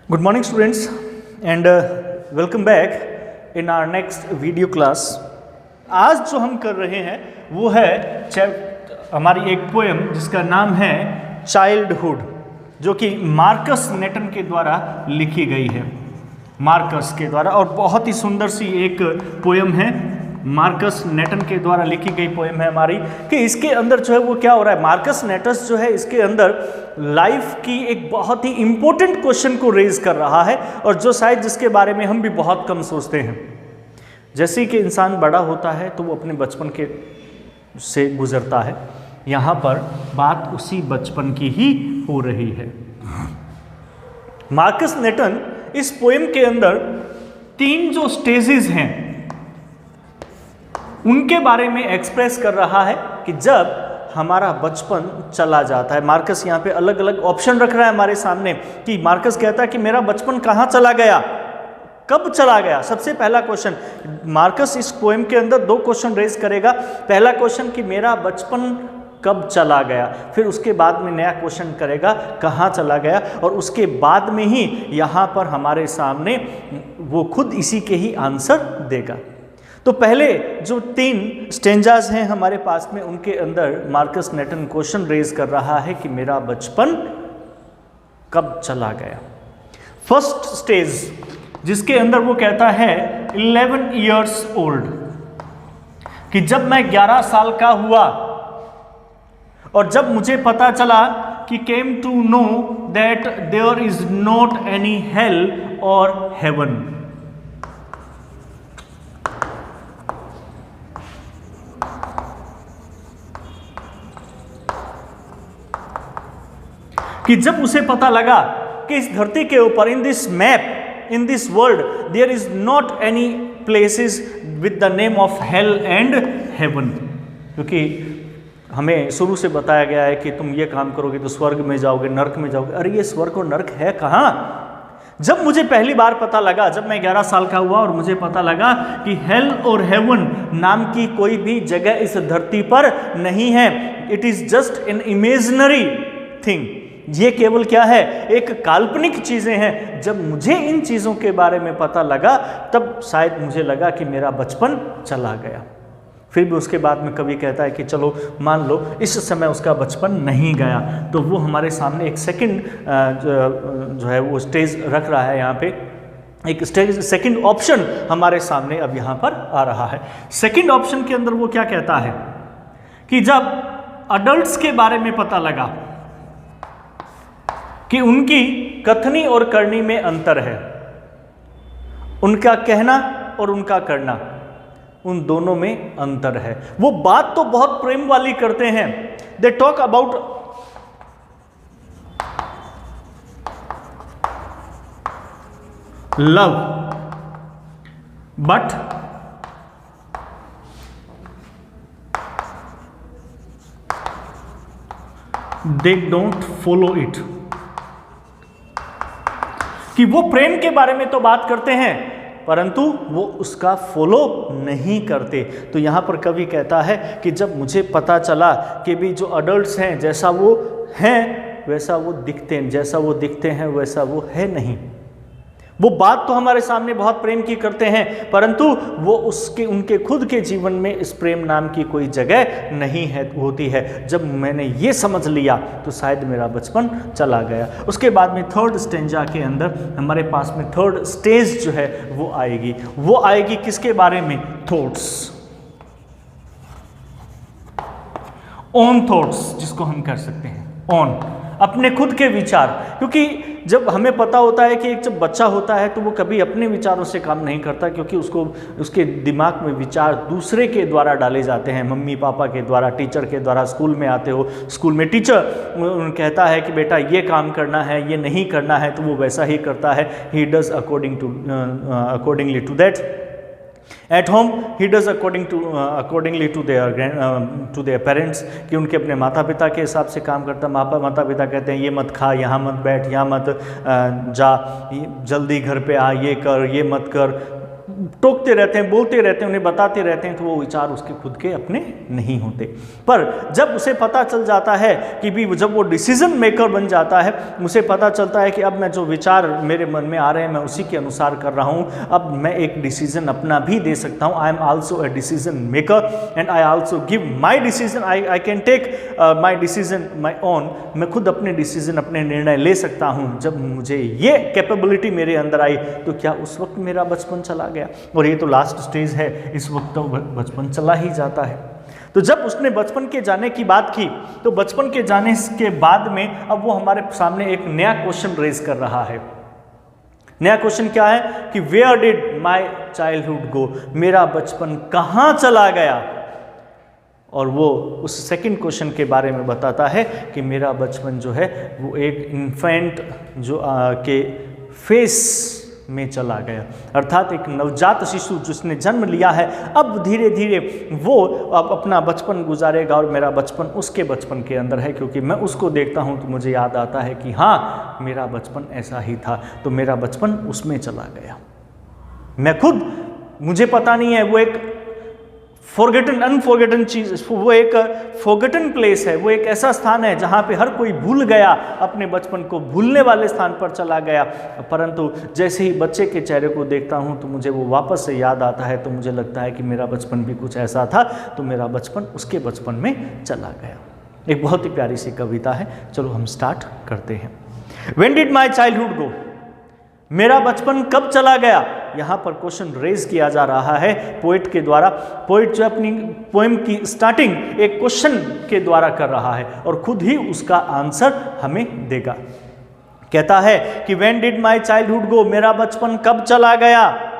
Good morning students and welcome back in our next video class। आज जो हम कर रहे हैं वो है हमारी एक पोएम जिसका नाम है चाइल्डहुड, जो कि मार्कस नेटन के द्वारा लिखी गई है, मार्कस के द्वारा। और बहुत ही सुंदर सी एक पोएम है, मार्कस नेटन के द्वारा लिखी गई पोएम है हमारी। कि इसके अंदर जो है वो क्या हो रहा है, मार्कस नेटस जो है इसके अंदर लाइफ की एक बहुत ही इंपॉर्टेंट क्वेश्चन को रेज कर रहा है, और जो शायद जिसके बारे में हम भी बहुत कम सोचते हैं। जैसे कि इंसान बड़ा होता है तो वो अपने बचपन के से गुजरता है, यहाँ पर बात उसी बचपन की ही हो रही है। मार्कस नेटन इस पोएम के अंदर तीन जो स्टेजेस हैं उनके बारे में एक्सप्रेस कर रहा है कि जब हमारा बचपन चला जाता है। मार्कस यहाँ पे अलग अलग ऑप्शन रख रहा है हमारे सामने कि मार्कस कहता है कि मेरा बचपन कहाँ चला गया, कब चला गया। सबसे पहला क्वेश्चन मार्कस इस पोएम के अंदर दो क्वेश्चन रेज करेगा। पहला क्वेश्चन कि मेरा बचपन कब चला गया, फिर उसके बाद में नया क्वेश्चन करेगा कहाँ चला गया, और उसके बाद में ही यहाँ पर हमारे सामने वो खुद इसी के ही आंसर देगा। तो पहले जो तीन स्टेंजाज हैं हमारे पास में, उनके अंदर मार्कस नेटन क्वेश्चन रेज कर रहा है कि मेरा बचपन कब चला गया। फर्स्ट स्टेज जिसके अंदर वो कहता है 11 इयर्स ओल्ड, कि जब मैं 11 साल का हुआ और जब मुझे पता चला कि came to know that there is not any hell और हेवन। कि जब उसे पता लगा कि इस धरती के ऊपर, in this map, in this world, there is not any places with the name of hell and heaven. क्योंकि हमें शुरू से बताया गया है कि तुम ये काम करोगे तो स्वर्ग में जाओगे, नरक में जाओगे। अरे ये स्वर्ग और नरक है कहाँ? जब मुझे पहली बार पता लगा, जब मैं 11 साल का हुआ और मुझे पता लगा कि हेल और हेवन नाम की कोई भी जगह इस धरती पर नहीं है, it is just an imaginary thing, ये केवल क्या है, एक काल्पनिक चीजें हैं। जब मुझे इन चीजों के बारे में पता लगा तब शायद मुझे लगा कि मेरा बचपन चला गया। फिर भी उसके बाद में कवि कहता है कि चलो मान लो इस समय उसका बचपन नहीं गया। तो वो हमारे सामने एक सेकंड जो है वो स्टेज रख रहा है, यहाँ पे एक स्टेज, सेकंड ऑप्शन हमारे सामने अब यहाँ पर आ रहा है। सेकंड ऑप्शन के अंदर वो क्या कहता है कि जब अडल्ट्स के बारे में पता लगा कि उनकी कथनी और करनी में अंतर है, उनका कहना और उनका करना, उन दोनों में अंतर है। वो बात तो बहुत प्रेम वाली करते हैं, they talk about love, but they don't follow it. कि वो प्रेम के बारे में तो बात करते हैं परंतु वो उसका फॉलो नहीं करते। तो यहाँ पर कवि कहता है कि जब मुझे पता चला कि भी जो अडल्ट्स हैं जैसा वो हैं वैसा वो दिखते हैं, जैसा वो दिखते हैं वैसा वो है नहीं। वो बात तो हमारे सामने बहुत प्रेम की करते हैं परंतु वो उसके उनके खुद के जीवन में इस प्रेम नाम की कोई जगह नहीं है होती है। जब मैंने ये समझ लिया तो शायद मेरा बचपन चला गया। उसके बाद में थर्ड स्टेंजा के अंदर हमारे पास में थर्ड स्टेज जो है वो आएगी किसके बारे में, थॉट्स, ऑन थॉट्स जिसको हम कह सकते हैं, ऑन अपने खुद के विचार। क्योंकि जब हमें पता होता है कि एक जब बच्चा होता है तो वो कभी अपने विचारों से काम नहीं करता, क्योंकि उसको उसके दिमाग में विचार दूसरे के द्वारा डाले जाते हैं, मम्मी पापा के द्वारा, टीचर के द्वारा। स्कूल में आते हो, स्कूल में टीचर कहता है कि बेटा ये काम करना है, ये नहीं करना है, तो वो वैसा ही करता है। He does accordingly to that. At home he does accordingly to their parents, कि उनके अपने माता पिता के हिसाब से काम करता। माता पिता कहते हैं ये मत खा, यहाँ मत बैठ, यहाँ मत जा, जल्दी घर पे आ, ये कर, ये मत कर। टोकते रहते हैं, बोलते रहते हैं, उन्हें बताते रहते हैं, तो वो विचार उसके खुद के अपने नहीं होते। पर जब उसे पता चल जाता है कि भी जब वो डिसीजन मेकर बन जाता है, उसे पता चलता है कि अब मैं जो विचार मेरे मन में आ रहे हैं मैं उसी के अनुसार कर रहा हूँ, अब मैं एक डिसीजन अपना भी दे सकता हूँ। I am also a decision maker and I also give my decision, I can take my decision my own. मैं खुद अपने डिसीजन, अपने निर्णय ले सकता हूँ। जब मुझे ये कैपेबिलिटी मेरे अंदर आई तो क्या उस वक्त मेरा बचपन चला गया? और ये तो लास्ट स्टेज है, इस वक्त तो बचपन चला ही जाता है। तो जब उसने बचपन के जाने की बात की तो बचपन के जाने के बाद में अब वो हमारे सामने एक नया क्वेश्चन रेज कर रहा है। नया क्वेश्चन क्या है कि where did my childhood go, मेरा बचपन कहाँ चला गया? और वो उस सेकंड क्वेश्चन के बारे में बताता है कि मेरा बचपन जो है वो एक इन्फेंट जो के फेस में चला गया, अर्थात एक नवजात शिशु जिसने जन्म लिया है, अब धीरे धीरे वो अब अपना बचपन गुजारेगा और मेरा बचपन उसके बचपन के अंदर है। क्योंकि मैं उसको देखता हूँ तो मुझे याद आता है कि हाँ मेरा बचपन ऐसा ही था, तो मेरा बचपन उसमें चला गया। मैं खुद, मुझे पता नहीं है, वो एक फॉरगेटन अनफॉरगेटन चीज, वो एक फॉरगेटन प्लेस है, वो एक ऐसा स्थान है जहाँ पे हर कोई भूल गया, अपने बचपन को भूलने वाले स्थान पर चला गया। परंतु जैसे ही बच्चे के चेहरे को देखता हूँ तो मुझे वो वापस से याद आता है, तो मुझे लगता है कि मेरा बचपन भी कुछ ऐसा था, तो मेरा बचपन उसके बचपन में चला गया। एक बहुत ही प्यारी सी कविता है, चलो हम स्टार्ट करते हैं। When did my childhood go, मेरा बचपन कब चला गया? यहाँ पर क्वेश्चन रेज किया जा रहा है पोइट के द्वारा। पोइट जो अपनी पोएम की स्टार्टिंग एक क्वेश्चन के द्वारा कर रहा है और खुद ही उसका आंसर हमें देगा। कहता है कि when did my childhood go, मेरा बचपन कब चला गया?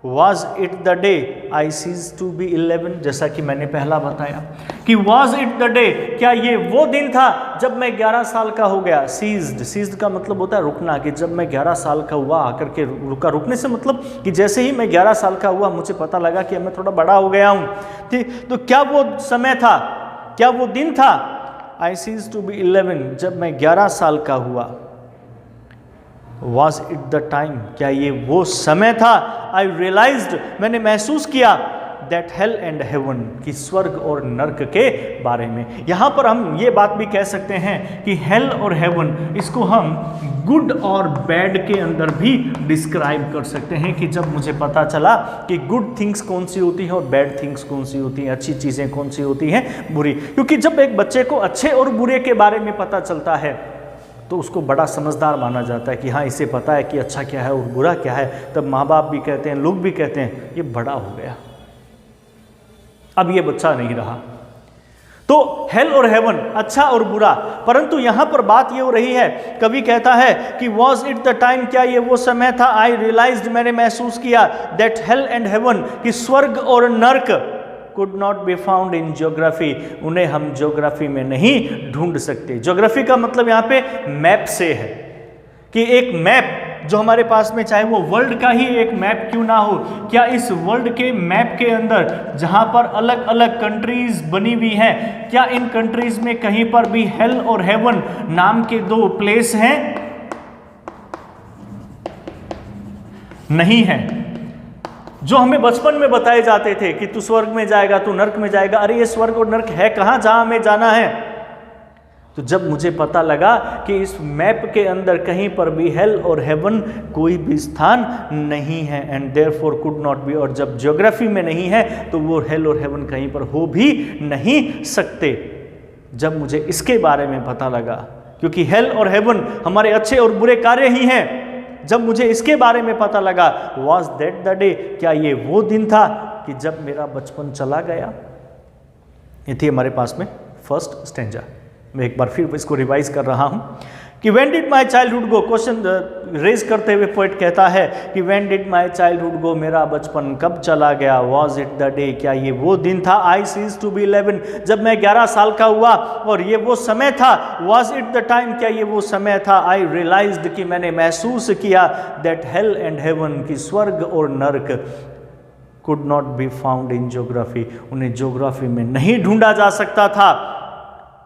Was it the day I ceased to be 11, जैसा कि मैंने पहला बताया कि was it the day, क्या ये वो दिन था जब मैं 11 साल का हो गया? सीज्ड का मतलब होता है रुकना, कि जब मैं 11 साल का हुआ आकर के रुका। रुकने से मतलब कि जैसे ही मैं 11 साल का हुआ मुझे पता लगा कि मैं थोड़ा बड़ा हो गया हूँ। ठीक, तो क्या वो समय था, क्या वो दिन था? I ceased to be 11, जब मैं 11 साल का हुआ। Was it the time, क्या ये वो समय था? I realized, मैंने महसूस किया that hell and heaven, कि स्वर्ग और नर्क के बारे में। यहाँ पर हम ये बात भी कह सकते हैं कि hell और heaven, इसको हम गुड और बैड के अंदर भी डिस्क्राइब कर सकते हैं। कि जब मुझे पता चला कि गुड थिंग्स कौन सी होती हैं और बैड थिंग्स कौन सी होती हैं, अच्छी चीज़ें कौन सी होती हैं, बुरी। क्योंकि जब एक बच्चे को अच्छे और बुरे के बारे में पता चलता है तो उसको बड़ा समझदार माना जाता है कि हाँ इसे पता है कि अच्छा क्या है और बुरा क्या है। तब माँ बाप भी कहते हैं, लोग भी कहते हैं ये बड़ा हो गया, अब ये बच्चा नहीं रहा। तो हेल और हेवन, अच्छा और बुरा। परंतु यहाँ पर बात ये हो रही है, कवि कहता है कि वॉज इट द टाइम, क्या ये वो समय था? आई रियलाइज्ड, मैंने महसूस किया, दैट हेल एंड हेवन, कि स्वर्ग और नर्क could not be found in geography, उन्हें हम ज्योग्राफी में नहीं ढूंढ सकते। ज्योग्राफी का मतलब यहाँ पे मैप से है, कि एक मैप जो हमारे पास में, चाहे वो वर्ल्ड का ही एक मैप क्यों ना हो, क्या इस वर्ल्ड के मैप के अंदर जहाँ पर अलग अलग कंट्रीज बनी हुई हैं, क्या इन कंट्रीज में कहीं पर भी हेल और हेवन नाम के दो प्लेस हैं? नहीं है। जो हमें बचपन में बताए जाते थे कि तू स्वर्ग में जाएगा, तू नर्क में जाएगा, अरे ये स्वर्ग और नर्क है कहाँ जहाँ हमें जाना है? तो जब मुझे पता लगा कि इस मैप के अंदर कहीं पर भी हेल और हेवन कोई भी स्थान नहीं है, and therefore could not be, और जब ज्योग्राफी में नहीं है तो वो हेल और हेवन कहीं पर हो भी नहीं सकते। जब मुझे इसके बारे में पता लगा, क्योंकि हेल और हेवन हमारे अच्छे और बुरे कार्य ही हैं, जब मुझे इसके बारे में पता लगा, वॉज दैट द डे, क्या ये वो दिन था कि जब मेरा बचपन चला गया? ये थी हमारे पास में फर्स्ट स्टेंजा। मैं एक बार फिर इसको रिवाइज कर रहा हूं कि when did my childhood go, question raise करते हुए पोएट कहता है कि when did my childhood go, मेरा बचपन कब चला गया? वॉज इट द डे, क्या ये वो दिन था? आई सीज टू बी 11, जब मैं 11 साल का हुआ और ये वो समय था। वॉज इट द टाइम, क्या ये वो समय था? आई रियलाइज्ड, कि मैंने महसूस किया, दैट हेल एंड हेवन, की स्वर्ग और नर्क could not be found in geography, उन्हें ज्योग्राफी में नहीं ढूंढा जा सकता था।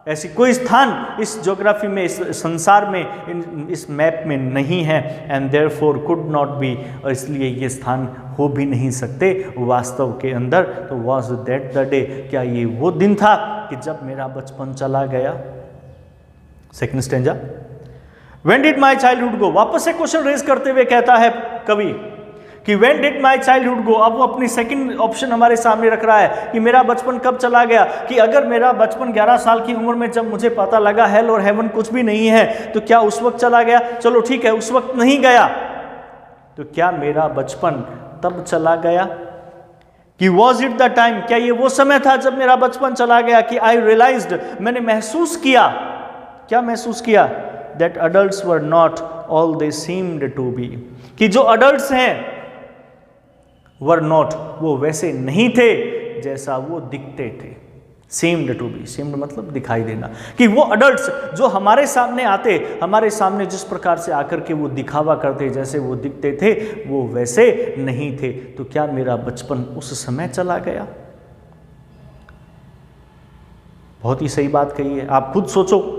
ऐसी कोई स्थान इस ज्योग्राफी में, इस संसार में, इस मैप में नहीं है। And therefore could not be, और इसलिए ये स्थान हो भी नहीं सकते वास्तव के अंदर। तो वॉज दैट द डे, क्या ये वो दिन था कि जब मेरा बचपन चला गया। Second stanza, when did my childhood गो, वापस से क्वेश्चन रेज करते हुए कहता है कवि कि व्हेन डिड माई चाइल्डहुड गो। अब वो अपनी सेकंड ऑप्शन हमारे सामने रख रहा है कि मेरा बचपन कब चला गया, कि अगर मेरा बचपन 11 साल की उम्र में जब मुझे पता लगा हेल और हेवन कुछ भी नहीं है, तो क्या उस वक्त चला गया। चलो ठीक है, उस वक्त नहीं गया, तो क्या मेरा बचपन तब चला गया, कि वॉज इट द टाइम, क्या ये वो समय था जब मेरा बचपन चला गया, कि आई रियलाइज्ड, मैंने महसूस किया, क्या महसूस किया, that adults were not all they seemed to be, कि जो अडल्ट्स हैं वर नॉट, वो वैसे नहीं थे जैसा वो दिखते थे। सीम्ड टू बी, सीम्ड मतलब दिखाई देना, कि वो अडल्ट्स जो हमारे सामने आते, हमारे सामने जिस प्रकार से आकर के वो दिखावा करते, जैसे वो दिखते थे, वो वैसे नहीं थे। तो क्या मेरा बचपन उस समय चला गया। बहुत ही सही बात कही है। आप खुद सोचो,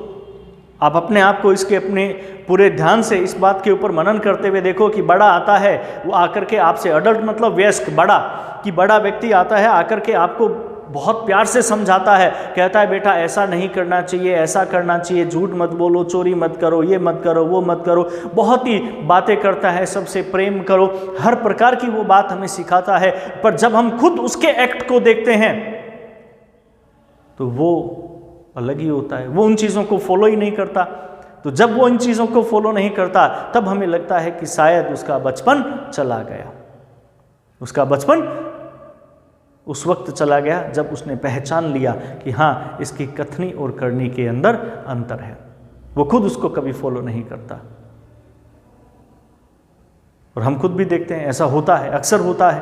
आप अपने आप को इसके अपने पूरे ध्यान से इस बात के ऊपर मनन करते हुए देखो कि बड़ा आता है, वो आकर के आपसे, अडल्ट मतलब वयस्क, बड़ा, कि बड़ा व्यक्ति आता है, आकर के आपको बहुत प्यार से समझाता है, कहता है बेटा ऐसा नहीं करना चाहिए, ऐसा करना चाहिए, झूठ मत बोलो, चोरी मत करो, ये मत करो, वो मत करो, बहुत ही बातें करता है, सबसे प्रेम करो, हर प्रकार की वो बात हमें सिखाता है। पर जब हम खुद उसके एक्ट को देखते हैं तो वो अलग ही होता है, वो उन चीज़ों को फॉलो ही नहीं करता। तो जब वो इन चीज़ों को फॉलो नहीं करता, तब हमें लगता है कि शायद उसका बचपन चला गया। उसका बचपन उस वक्त चला गया जब उसने पहचान लिया कि हाँ, इसकी कथनी और करनी के अंदर अंतर है। वो खुद उसको कभी फॉलो नहीं करता। और हम खुद भी देखते हैं, ऐसा होता है, अक्सर होता है।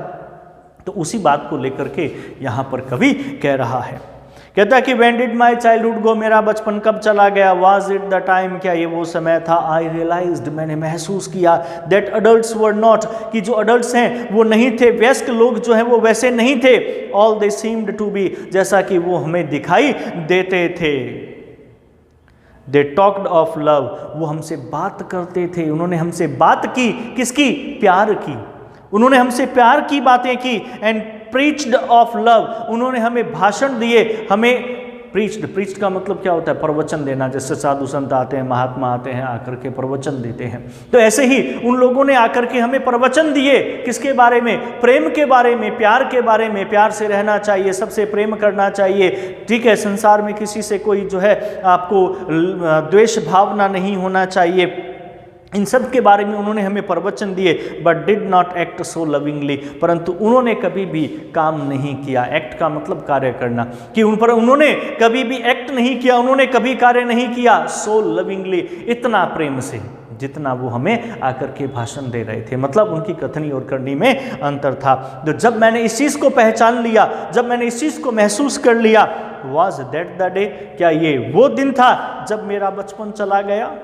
तो उसी बात को लेकर के यहाँ पर कवि कह रहा है, कहता है कि when did my childhood go, मेरा बचपन कब चला गया, वाज इट द टाइम, क्या ये वो समय था, आई रियलाइज्ड, मैंने महसूस किया, दैट अडल्ट्स वर नॉट, कि जो अडल्ट्स हैं वो नहीं थे, वयस्क लोग जो हैं वो वैसे नहीं थे, all they seemed to be, जैसा कि वो हमें दिखाई देते थे। दे टॉक्ड ऑफ लव, वो हमसे बात करते थे, उन्होंने हमसे बात की, किसकी, प्यार की, उन्होंने हमसे प्यार की बातें की। एंड प्रीच्ड ऑफ लव, उन्होंने हमें भाषण दिए, हमें प्रीच्ड का मतलब क्या होता है, प्रवचन देना। जैसे साधु संत आते हैं, महात्मा आते हैं, आकर के प्रवचन देते हैं, तो ऐसे ही उन लोगों ने आकर के हमें प्रवचन दिए, किसके बारे में, प्रेम के बारे में, प्यार के बारे में, प्यार से रहना चाहिए, सबसे प्रेम करना चाहिए, ठीक है, संसार में किसी से कोई जो है आपको द्वेष भावना नहीं होना चाहिए, इन सब के बारे में उन्होंने हमें प्रवचन दिए। But did not act so lovingly, परंतु उन्होंने कभी भी काम नहीं किया। एक्ट का मतलब कार्य करना, कि उन पर उन्होंने कभी भी एक्ट नहीं किया, उन्होंने कभी कार्य नहीं किया सो लविंगली, इतना प्रेम से जितना वो हमें आकर के भाषण दे रहे थे। मतलब उनकी कथनी और करनी में अंतर था। तो जब मैंने इस चीज़ को पहचान लिया, जब मैंने इस चीज़ को महसूस कर लिया, वॉज दैट द डे, क्या ये वो दिन था जब मेरा बचपन चला गया।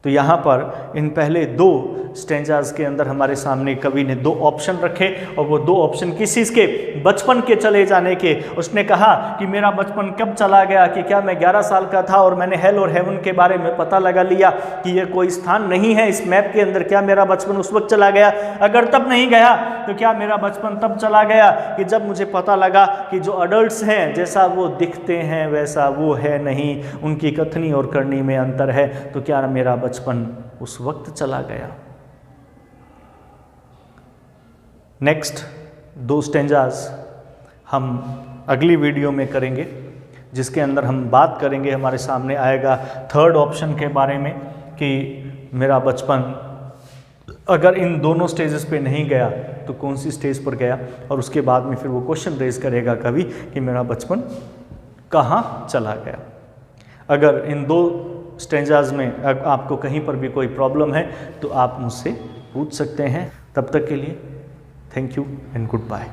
तो यहाँ पर इन पहले दो स्टेंजाज के अंदर हमारे सामने कवि ने दो ऑप्शन रखे, और वो दो ऑप्शन किस चीज़ के, बचपन के चले जाने के। उसने कहा कि मेरा बचपन कब चला गया, कि क्या मैं 11 साल का था और मैंने हेल और हेवन के बारे में पता लगा लिया कि ये कोई स्थान नहीं है इस मैप के अंदर, क्या मेरा बचपन उस वक्त चला गया। अगर तब नहीं गया तो क्या मेरा बचपन तब चला गया कि जब मुझे पता लगा कि जो अडल्ट्स हैं जैसा वो दिखते हैं वैसा वो है नहीं, उनकी कथनी और करनी में अंतर है। तो क्या मेरा बचपन उस वक्त चला गया। नेक्स्ट दो स्टेंजाज हम अगली वीडियो में करेंगे, जिसके अंदर हम बात करेंगे, हमारे सामने आएगा थर्ड ऑप्शन के बारे में कि मेरा बचपन अगर इन दोनों स्टेजेस पे नहीं गया तो कौन सी स्टेज पर गया, और उसके बाद में फिर वो क्वेश्चन रेज करेगा कभी कि मेरा बचपन कहाँ चला गया। अगर इन दो स्टेंजाज में आपको कहीं पर भी कोई प्रॉब्लम है तो आप मुझसे पूछ सकते हैं। तब तक के लिए thank you and good bye.